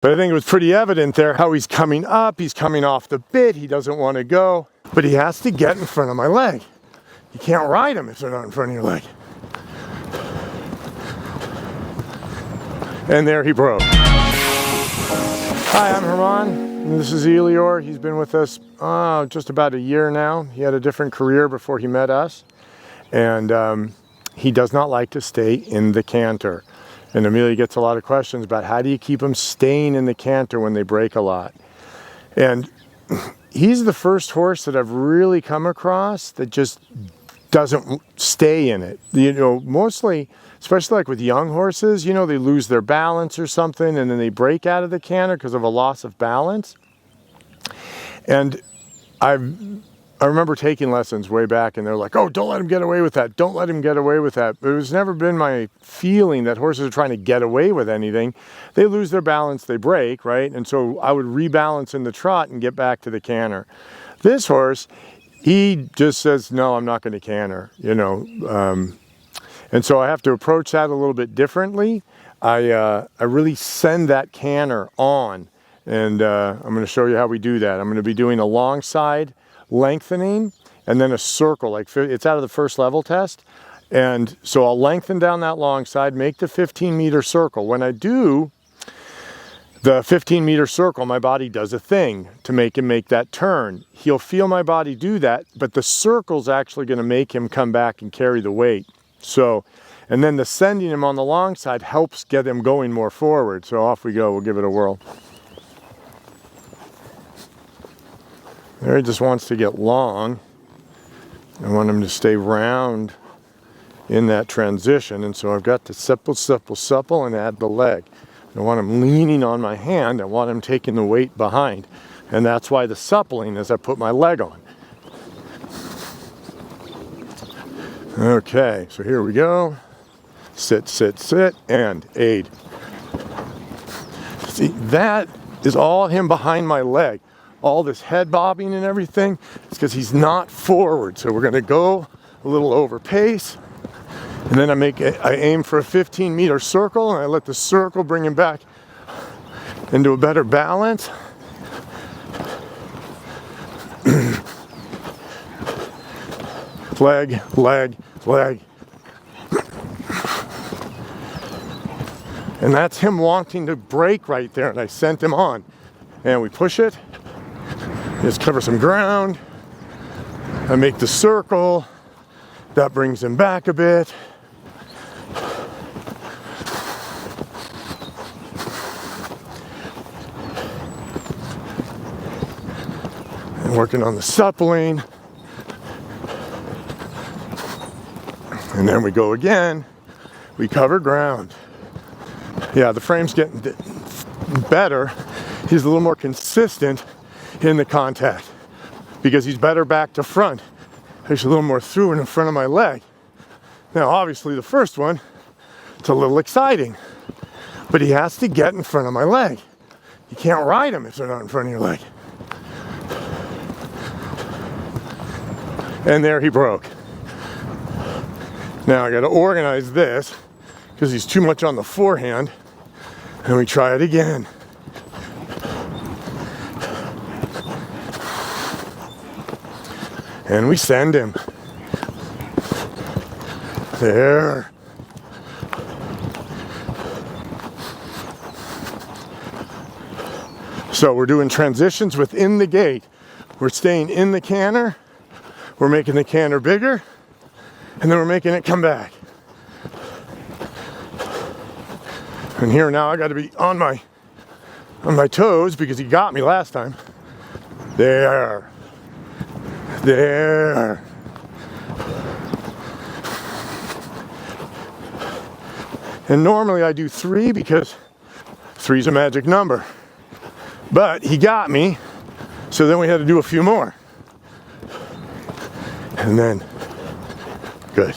But I think it was pretty evident there how he's coming up, he's coming off the bit, he doesn't want to go, but he has to get in front of my leg. You can't ride him if they're not in front of your leg. And there he broke. Hi, I'm Germán, and this is Elior. He's been with us just about a year now. He had a different career before he met us, and he does not like to stay in the canter. And Amelia gets a lot of questions about how do you keep them staying in the canter when they break a lot. And he's the first horse that I've really come across that just doesn't stay in it. You know, mostly, especially like with young horses, you know, they lose their balance or something and then they break out of the canter because of a loss of balance. And I remember taking lessons way back and they're like, oh, don't let him get away with that. Don't let him get away with that. But it was never been my feeling that horses are trying to get away with anything. They lose their balance, they break, right? And so I would rebalance in the trot and get back to the canter. This horse, he just says, no, I'm not going to canter, you know. And so I have to approach that a little bit differently. I really send that canter on. And I'm going to show you how we do that. I'm going to be doing a long side lengthening and then a circle, like it's out of the first level test. And so I'll lengthen down that long side, make the 15-meter circle. When I do the 15-meter circle, my body does a thing to make him make that turn. He'll feel my body do that, but the circle's actually going to make him come back and carry the weight. So, and then the sending him on the long side helps get him going more forward. So off we go, we'll give it a whirl. There, he just wants to get long. I want him to stay round in that transition, and so I've got to supple, and add the leg. I want him leaning on my hand. I want him taking the weight behind, and that's why the suppling is I put my leg on. Okay, so here we go. Sit, and aid. See, that is all him behind my leg. All this head bobbing and everything, it's because he's not forward. So we're going to go a little over pace, and then I aim for a 15-meter circle, and I let the circle bring him back into a better balance. Leg, leg, leg. And that's him wanting to break right there, and I sent him on. And we push it. Just cover some ground. I make the circle. That brings him back a bit. And working on the suppling. And then we go again. We cover ground. Yeah, the frame's getting better. He's a little more consistent in the contact because he's better back to front. There's a little more through and in front of my leg. Now, obviously, the first one, it's a little exciting, but he has to get in front of my leg. You can't ride him if they're not in front of your leg. And there he broke. Now I got to organize this because he's too much on the forehand, and we try it again. And we send him. There. So we're doing transitions within the gait. We're staying in the canter. We're making the canter bigger. And then we're making it come back. And here now I got to be on my toes because he got me last time. There. There. And normally I do 3 because 3 is a magic number. But he got me, so then we had to do a few more. And then, good.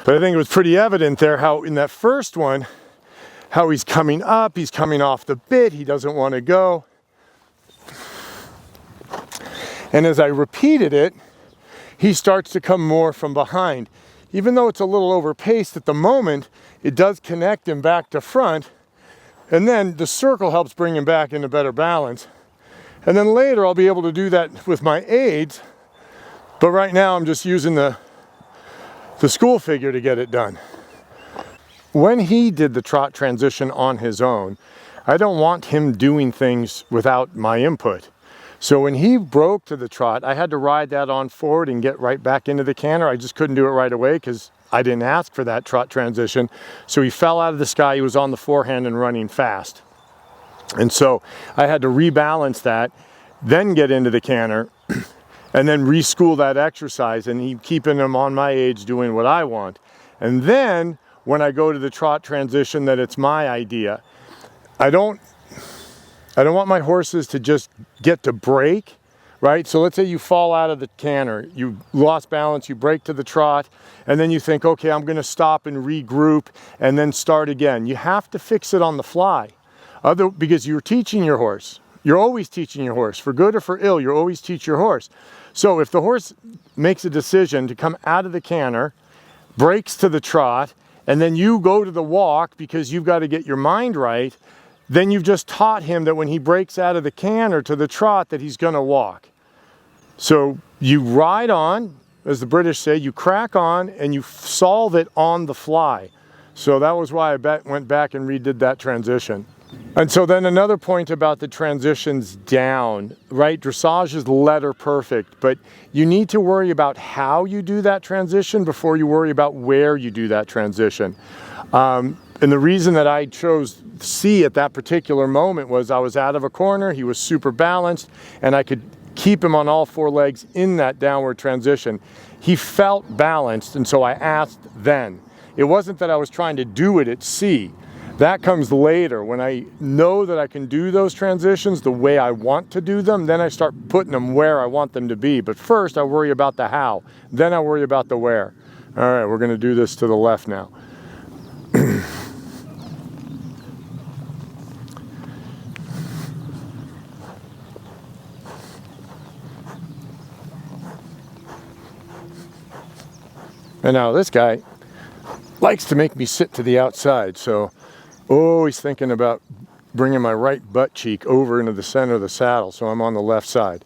But I think it was pretty evident there how in that first one, how he's coming up, he's coming off the bit, he doesn't want to go. And as I repeated it, he starts to come more from behind. even though it's a little overpaced at the moment, it does connect him back to front. And then the circle helps bring him back into better balance. And then later I'll be able to do that with my aids. But right now I'm just using the school figure to get it done. When he did the trot transition on his own, I don't want him doing things without my input. So when he broke to the trot, I had to ride that on forward and get right back into the canter. I just couldn't do it right away because I didn't ask for that trot transition. So he fell out of the sky, he was on the forehand and running fast. And so I had to rebalance that, then get into the canter, and then reschool that exercise and keeping him on my age doing what I want. And then when I go to the trot transition, that it's my idea. I don't want my horses to just get to break, right? So let's say you fall out of the canter, you lost balance, you break to the trot, and then you think, okay, I'm gonna stop and regroup and then start again. You have to fix it on the fly. Because you're teaching your horse. You're always teaching your horse. For good or for ill, you always teach your horse. So if the horse makes a decision to come out of the canter, breaks to the trot, and then you go to the walk because you've got to get your mind right, then you've just taught him that when he breaks out of the canter to the trot that he's going to walk. So you ride on, as the British say, you crack on and you solve it on the fly. So that was why I went back and redid that transition. And so then another point about the transitions down, right? Dressage is letter perfect, but you need to worry about how you do that transition before you worry about where you do that transition. And the reason that I chose C at that particular moment was I was out of a corner, he was super balanced, and I could keep him on all four legs in that downward transition. He felt balanced, and so I asked then. It wasn't that I was trying to do it at C. That comes later. When I know that I can do those transitions the way I want to do them, then I start putting them where I want them to be. But first I worry about the how, then I worry about the where. All right, we're gonna do this to the left now. And now this guy likes to make me sit to the outside, so always thinking about bringing my right butt cheek over into the center of the saddle, so I'm on the left side.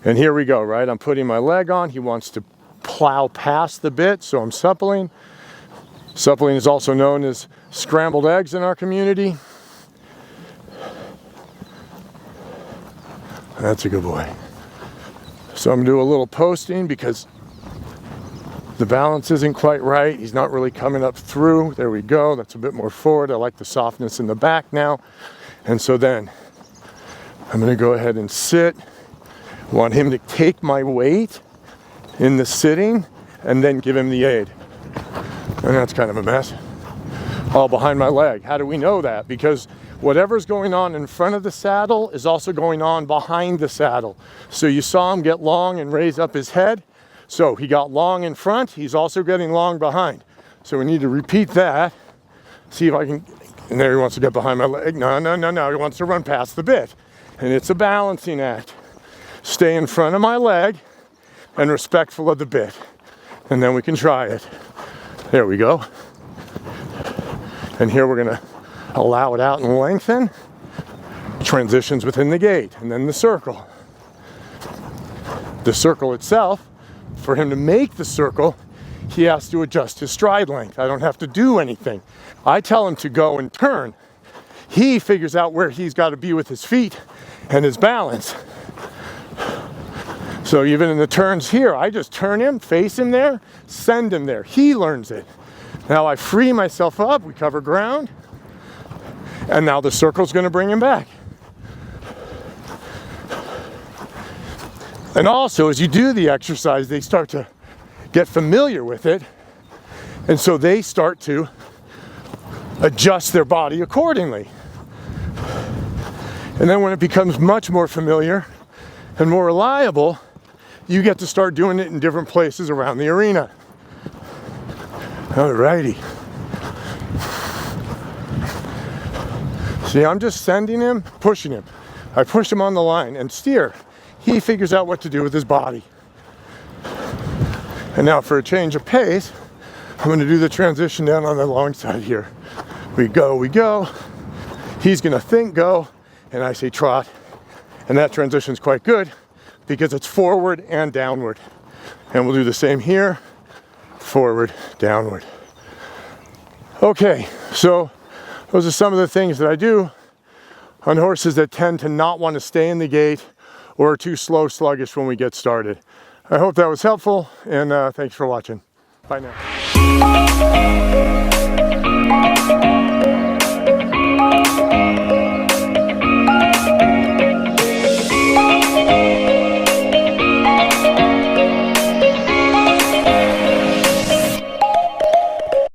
And here we go, right? I'm putting my leg on. He wants to plow past the bit, so I'm suppling. Suppling is also known as scrambled eggs in our community. That's a good boy. So I'm gonna do a little posting because the balance isn't quite right. He's not really coming up through. There we go. That's a bit more forward. I like the softness in the back now. And so then I'm going to go ahead and sit. I want him to take my weight in the sitting and then give him the aid. And that's kind of a mess. All behind my leg. How do we know that? Because whatever's going on in front of the saddle is also going on behind the saddle. So you saw him get long and raise up his head. So he got long in front, he's also getting long behind. So we need to repeat that. See if I can, and there he wants to get behind my leg. No, he wants to run past the bit. And it's a balancing act. Stay in front of my leg and respectful of the bit. And then we can try it. There we go. And here we're gonna allow it out and lengthen. Transitions within the gait, and then the circle. The circle itself, for him to make the circle, he has to adjust his stride length. I don't have to do anything. I tell him to go and turn. He figures out where he's got to be with his feet and his balance. So even in the turns here, I just turn him, face him there, send him there. He learns it. Now I free myself up, we cover ground, and now the circle's going to bring him back. And also, as you do the exercise, they start to get familiar with it. And so they start to adjust their body accordingly. And then when it becomes much more familiar and more reliable, you get to start doing it in different places around the arena. Alrighty. See, I'm just sending him, pushing him. I push him on the line and steer. He figures out what to do with his body. And now for a change of pace, I'm going to do the transition down on the long side here. We go. He's going to think go, and I say trot. And that transition is quite good because it's forward and downward. And we'll do the same here, forward, downward. Okay, so those are some of the things that I do on horses that tend to not want to stay in the gate or are too slow, sluggish when we get started. I hope that was helpful, and thanks for watching. Bye now.